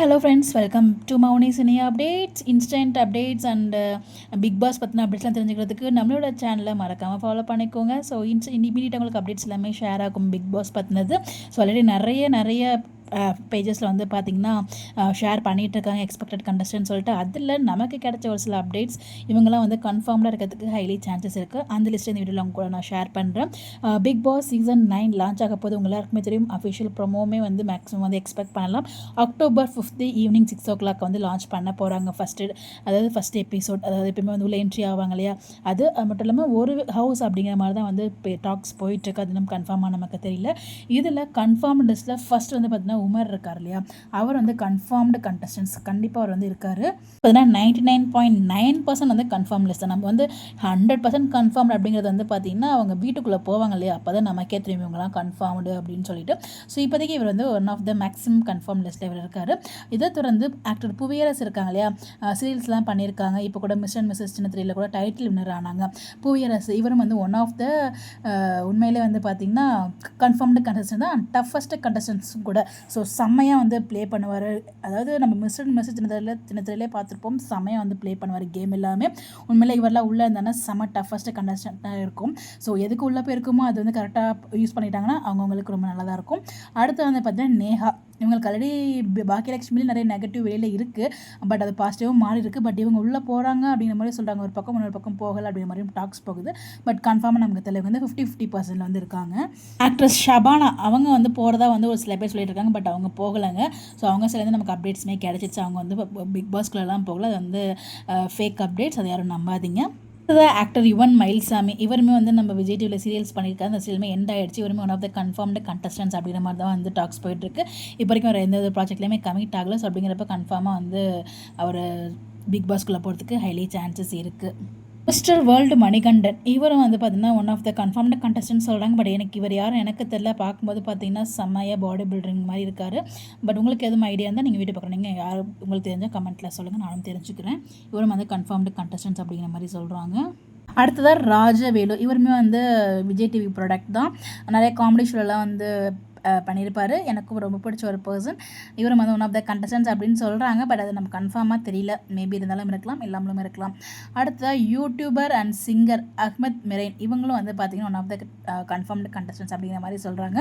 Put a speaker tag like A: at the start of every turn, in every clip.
A: Hello friends, welcome to Mouni cine updates, instant updates and Bigg Boss பற்றின அப்டேட்ஸ்லாம் தெரிஞ்சுக்கிறதுக்கு நம்மளோட சேனலை மறக்காமல் ஃபாலோ பண்ணிக்கோங்க. ஸோ இமீடியட் உங்களுக்கு அப்டேட்ஸ் எல்லாமே ஷேர் ஆகும் பிக் பாஸ் பற்றினது. ஸோ ஆல்ரெடி நிறைய பேஜஸில் வந்து பார்த்திங்கன்னா ஷேர் பண்ணிகிட்ருக்காங்க எக்ஸ்பெக்டட் கண்டஸ்டன்ட் சொல்லிட்டு. அதில் நமக்கு கிடைச்ச ஒரு சில அப்டேட்ஸ் இவங்கெல்லாம் வந்து கன்ஃபார்ம்டாக இருக்கிறதுக்கு ஹைலி சான்சஸ் இருக்குது. அந்த லிஸ்ட்டு இந்த வீடியோவில் அவங்க கூட நான் ஷேர் பண்ணுறேன். பிக் பாஸ் சீசன் 9 லான்ச் ஆக போது உங்கள் எல்லாருக்குமே தெரியும். அஃபிஷியல் ப்ரோமோவுமே வந்து மேக்ஸிமம் வந்து எக்ஸ்பெக்ட் பண்ணலாம். October 5 ஈவினிங் 6 o'clock வந்து லான்ச் பண்ண போகிறாங்க. ஃபஸ்ட் எபிசோட், அதாவது எப்பயுமே வந்து உள்ள என்ட்ரி ஆவாங்க இல்லையா, அது மட்டும் இல்லாமல் ஒரு ஹவுஸ் அப்படிங்கிற மாதிரி தான் வந்து டாக்ஸ் போயிட்டுருக்கு. அது நம்ம கன்ஃபார்மாக நமக்கு தெரியல. இதில் கன்ஃபார்ம் லிஸ்ட்டில் ஃபஸ்ட் வந்து பார்த்தீங்கன்னா உமர் இருக்கார் இல்லையா, அவர் வந்து கன்ஃபார்ம்டு கண்டஸ்டன்ஸ் கண்டிப்பாக அவர் வந்து இருக்கார். பார்த்தீங்கன்னா 99.9% வந்து கன்ஃபார்ம் லிஸ்ட் தான். நம்ம வந்து 100% கன்ஃபார்ம் அப்படிங்கிறது வந்து பார்த்திங்கன்னா அவங்க வீட்டுக்குள்ளே போவாங்க இல்லையா, அப்போ தான் நமக்கே தெரியும் இவங்கலாம் கன்ஃபார்ம்டு அப்படின்னு சொல்லிட்டு. ஸோ இப்போதைக்கு இவர் வந்து one of the maximum confirm லிஸ்ட்டில் இவர் இருக்கார். இதை தொடர்ந்து ஆக்டர் புவியரசு இருக்காங்க இல்லையா, சீரியல்ஸ்லாம் பண்ணியிருக்காங்க. இப்போ கூட மிஸ் அண்ட் மிஸ்ஸஸ் சின்ன திரையில் கூட டைட்டில் வின்னர் ஆனாங்க. புவியரசு இவரும் வந்து ஒன் ஆஃப் த உண்மையிலே வந்து பார்த்திங்கன்னா கன்ஃபார்ம்டு கண்டஸ்டன்ட் தான், டஃபஸ்ட்டு கண்டஸ்டன்ஸும் கூட. ஸோ செம்மையாக வந்து ப்ளே பண்ணுவார். அதாவது நம்ம மிஸ் அண்ட் மிஸ்ஸஸ் சின்ன திரையிலே பார்த்துருப்போம், செம்மையாக வந்து ப்ளே பண்ணுவார் கேம் எல்லாமே. உண்மையிலே இவரெல்லாம் உள்ளே இருந்தாங்கன்னா செம்ம டஃபஸ்ட்டு கண்டஸ்டன்ட்டாக இருக்கும். ஸோ எதுக்கு உள்ளே போயிருக்குமோ அது வந்து கரெக்டாக யூஸ் பண்ணிட்டாங்கன்னா அவங்களுக்கு ரொம்ப நல்லா தான் இருக்கும். அடுத்து வந்து பார்த்தீங்கன்னா நேஹா, இவங்களுக்கு ஆல்ரெடி பாக்கியலட்சுமியில் நிறைய நெகட்டிவ் வெளியில் இருக்குது, பட் அது பாசிட்டிவாக மாறி இருக்குது. பட் இவங்க உள்ளே போகிறாங்க அப்படிங்கிற மாதிரி சொல்கிறாங்க. ஒரு பக்கம் இன்னொரு பக்கம் போகலை அப்படிங்கிற மாதிரியும் டாக்ஸ் போகுது. பட் கன்ஃபார்மாக நமக்கு தெரியல, வந்து 50% வந்து இருக்காங்க. ஆக்ட்ரஸ் ஷபானா அவங்க வந்து போகிறதா வந்து ஒரு சில பேர் சொல்லிட்டு இருக்காங்க, பட் அவங்க போகலைங்க. ஸோ அவங்க சிலருந்து நமக்கு அப்டேட்ஸுமே கிடச்சிச்சு. அவங்க வந்து பிக் பாஸ்குள்ளெல்லாம் போகல, அது வந்து ஃபேக் அப்டேட்ஸ், அதை யாரும் நம்பாதீங்க. ஆக்டர் யுவன் மயில்சாமி, இவருமே வந்து நம்ம விஜய் டிவியில் சீரியல்ஸ் பண்ணியிருக்காரு. அந்த சீரியலுமே எண்ட் ஆகிடுச்சு. இவருமே one of the confirmed contestants அப்படிங்கிற மாதிரி தான் வந்து டாக்ஸ் போயிட்டுருக்கு. இப்போ வரைக்கும் அவர் எந்த ப்ராஜெக்ட்லேயுமே கமிட் ஆகலை. ஸோ அப்படிங்கிறப்ப கன்ஃபார்மாக வந்து அவர் பிக் பாஸ்குள்ளே போகிறதுக்கு ஹைலி சான்சஸ் இருக்குது. மிஸ்டர் வேர்ல்டு மணிகண்டன், இவரும் வந்து பார்த்தீங்கன்னா one of the confirmed contestant சொல்கிறாங்க. பட் இவர் யாரும் எனக்கு தெரியல. பார்க்கும்போது பார்த்தீங்கன்னா செம்மையாக பாடி பில்டரிங் மாதிரி இருக்கார். பட் உங்களுக்கு எதுவும் ஐடியா இருந்தால் நீங்கள் வீடியோ பார்க்குறீங்க, யார் உங்களுக்கு தெரிஞ்சால் கமெண்ட்டில் சொல்லுங்கள், நானும் தெரிஞ்சுக்கிறேன். இவரும் வந்து கன்ஃபார்ம்டு கண்டஸ்டன்ஸ் அப்படிங்கிற மாதிரி சொல்கிறாங்க. அடுத்ததாக ராஜவேலு, இவருமே வந்து விஜய் டிவி ப்ராடக்ட் தான். நிறைய காமெடி ஷோலாம் வந்து பண்ணியிருப்பார். எனக்கும் ரொம்ப பிடிச்ச ஒரு பர்சன். இவரும் வந்து ஒன் ஆஃப் த கண்டஸ்டன்ஸ் அப்படின்னு சொல்கிறாங்க. பட் அது நம்ம கன்ஃபார்மாக தெரியல, மேபி இருந்தாலும் இருக்கலாம், இல்லாமலும் இருக்கலாம். அடுத்ததாக YouTuber and singer Ahmed Mirain, இவங்களும் வந்து பார்த்திங்கன்னா one of the confirmed contestants அப்படிங்கிற மாதிரி சொல்கிறாங்க.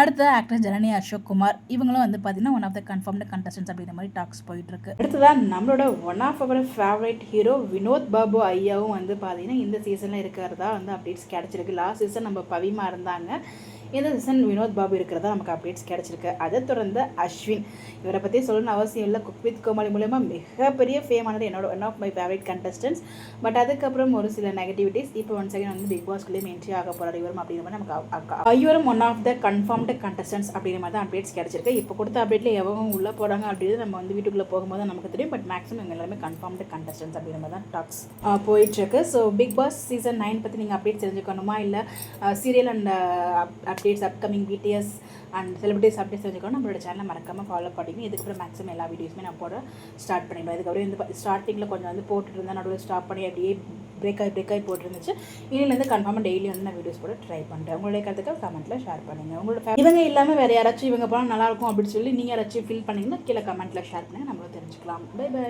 A: அடுத்த ஆக்ட்ரஸ் ஜனனி அசோக் குமார், இவங்களும் வந்து பார்த்திங்கன்னா one of the confirmed contestants அப்படிங்கிற மாதிரி டாக்ஸ் போயிட்டுருக்கு. அடுத்ததாக நம்மளோட one of our favourite hero Vinod Babu ஐயாவும் வந்து பார்த்திங்கன்னா இந்த சீசனில் இருக்கிறதா வந்து அப்டேட்ஸ் கிடச்சிருக்கு. லாஸ்ட் சீசன் நம்ம பவிமா இருந்தாங்க, இந்த சீசன் வினோத் பாபு இருக்கிறதா நமக்கு அப்டேட்ஸ் கிடச்சிருக்கு. அதை தொடர்ந்து அஸ்வின், இவரை பற்றி சொல்லணும்னு அவசியம் இல்லை. குக் வித் கோமாளி மூலமா மிகப்பெரிய ஃபேமானது என்னோட one of my favourite contestants. But அதுக்கப்புறம் ஒரு சில நெகட்டிவிட்டிஸ். இப்போ ஒன் செகண்ட் வந்து பிக் பாஸ்க்குள்ளேயும் என்ட்ரி ஆக போகிறார் இவரும் அப்படிங்கிற மாதிரி நமக்கு இவரும் one of the confirmed contestants அப்படிங்கிற மாதிரி தான் அப்டேட்ஸ் கிடச்சிருக்கு. இப்போ கொடுத்த அப்டேட்டில் எவங்க உள்ளே போகிறாங்க அப்படிங்கிறது நம்ம வந்து வீட்டுக்குள்ளே போகும்போது நமக்கு தெரியும். பட் மேக்ஸிமம் இவங்க எல்லாமே கன்ஃபார்ம்டு கண்டஸ்டன்ஸ் அப்படிங்கிற மாதிரி தான் டாக்ஸ் போயிட்டுருக்கு. ஸோ பிக் பாஸ் சீசன் 9 பற்றி நீங்கள் அப்டேட்ஸ் தெரிஞ்சுக்கணுமா, இல்லை serial and updates upcoming BTS and celebrities updates தெரிஞ்சுக்கணும், நம்மளோட சேனலை மறக்காமல் ஃபாலோ பண்ணிங்க. இதுக்கப்புறம் மேக்ஸிமம் எல்லா வீடியோஸுமே நான் போட ஸ்டார்ட் பண்ணிடுவேன். இதுக்கப்புறம் இந்த ஸ்டார்டிங்கில் கொஞ்சம் வந்து போட்டுட்டு இருந்தேன், நடுவில் ஸ்டாப் பண்ணி அப்படியே பிரேக் ஆகி போட்டுருந்துச்சு. இனிலேருந்து கன்ஃபார்மாக டெய்லி வந்து நான் வீடியோஸ் போட ட்ரை பண்ணுறேன். உங்களுடைய கருத்துக்கள் கமெண்ட்டில் ஷேர் பண்ணுங்கள். உங்களோட இவங்க இல்லாமல் வேறு யாராச்சும் இவங்க போனால் நல்லாயிருக்கும் அப்படின்னு சொல்லி நீங்கள் யாராச்சும் ஃபீல் பண்ணிங்கன்னா கீழே கமெண்ட்டில் ஷேர் பண்ணுங்கள், நம்மளும் தெரிஞ்சுக்கலாம். Bye by.